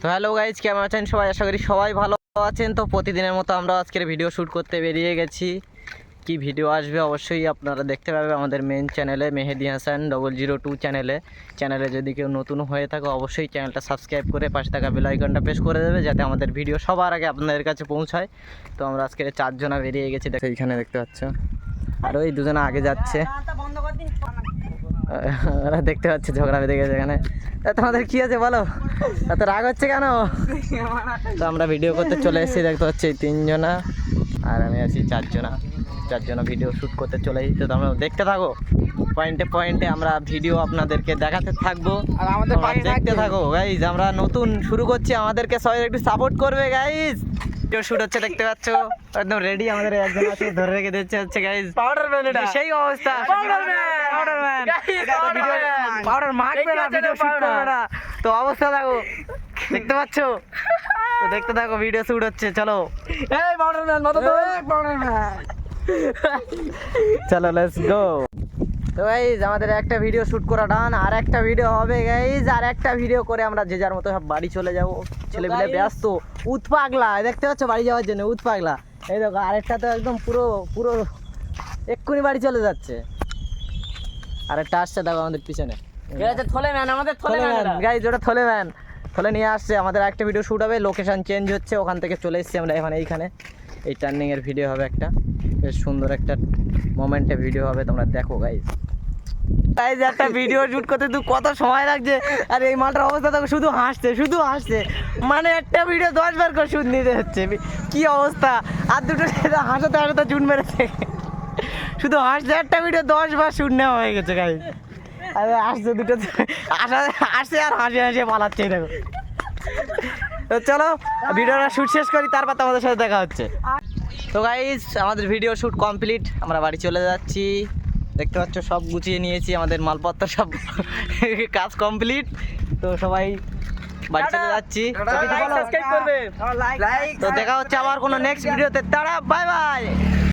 তো hello guys, কেমন আছেন সবাই? আশা করি সবাই ভালো আছেন। তো প্রতিদিনের মতো আমরা আজকের ভিডিও শ্যুট করতে বেরিয়ে গেছি। কি ভিডিও আসবে অবশ্যই আপনারা দেখতে পাবেন আমাদের মেন চ্যানেলে, মেহেদি হাসান 002 চ্যানেলে যদি কেউ নতুন হয়ে থাকে অবশ্যই চ্যানেলটা সাবস্ক্রাইব করে পাশে থাকা বেল আইকনটা প্রেস করে দেবে, যাতে আমাদের ভিডিও সবার আগে আপনাদের কাছে পৌঁছায়। তো আমরা আজকে 4 জনা বেরিয়ে গেছি, দেখো এইখানে দেখতে পাচ্ছ, আর ওই দুজনে আগে যাচ্ছে। ওরা দেখতে পাচ্ছে ঝগড়া বেঁধে গেছে এখানে। তোমাদের কি আছে বলো, এত রাগ হচ্ছে কেন? তো আমরা ভিডিও করতে চলে এসেছি, দেখতে পাচ্ছি এই 3 জনা আর আমি আছি 4 জনা ভিডিও শ্যুট করতে চলে এসেছি। তো তোমরা দেখতে থাকো, পয়েন্টে পয়েন্টে আমরা ভিডিও আপনাদেরকে দেখাতে থাকবো আর আমাদের দেখতে থাকো গাইজ। আমরা নতুন শুরু করছি, আমাদেরকে সবাই একটু সাপোর্ট করবে গাইজ। ভিডিও শ্যুট হচ্ছে দেখতে পাচ্ছ, একদম রেডি। আমাদের একজন আছে ধরে রেখে দিচ্ছে হচ্ছে গাইজ পাউডার ম্যান। এটা সেই অবস্থা, পাউডার ম্যান পাউডার মাখবে না, ভিডিও শ্যুট করবে না। তো অবস্থা দেখো, দেখতে পাচ্ছ? তো দেখতে থাকো, ভিডিও শ্যুট হচ্ছে। চলো এই পাউডার ম্যান, মতো তো পাউডার ম্যান, চলো লেটস গো। তো গাইজ আমাদের একটা ভিডিও শ্যুট করা ডান, আর একটা ভিডিও হবে গাইজ। আর একটা ভিডিও করে আমরা যে যার মতো সব বাড়ি চলে যাবো। ছেলেপিলে ব্যস্ত, উৎপাগলা দেখতে পাচ্ছ বাড়ি যাওয়ার জন্য, উৎপাগলা। এই দেখো আরেকটা তো একদম পুরো এক্ষুনি বাড়ি চলে যাচ্ছে। আরেকটা আসছে দেখো আমাদের পিছনে, গাইজ ওটা থলে ম্যান, থলে নিয়ে আসছে। আমাদের একটা ভিডিও শ্যুট হবে, লোকেশন চেঞ্জ হচ্ছে, ওখান থেকে চলে এসেছি আমরা এইখানে। এই টার্নিংয়ের ভিডিও হবে একটা, বেশ সুন্দর একটা মোমেন্টে ভিডিও হবে, তোমরা দেখো গাইজ। গাইজ একটা ভিডিও শ্যুট করতে তো কত সময় লাগছে, আর এই মালটার অবস্থা দেখো, শুধু হাসছে। মানে একটা ভিডিও 10 বার করে শুট নিতে হচ্ছে, কি অবস্থা। আর দুটো হাসাতে চুন মেরেছে, শুধু হাসছে। একটা ভিডিও 10 বার শুট নেওয়া হয়ে গেছে গাইজ। আরে আসছে দুটো, আসছে আর হাসিয়ে পালাচ্ছে দেখো। তো চলো ভিডিওটা শ্যুট শেষ করি, তারপর তোমাদের সাথে দেখা হচ্ছে। তো গাইজ আমাদের ভিডিও শ্যুট কমপ্লিট, আমরা বাড়ি চলে যাচ্ছি। দেখতে পাচ্ছ সব গুছিয়ে নিয়েছি, আমাদের মালপত্র সব কাজ কমপ্লিট। তো সবাই বাড়ি চলে যাচ্ছি। তো দেখা হচ্ছে আবার কোনো নেক্সট ভিডিওতে। তারা বাই বাই।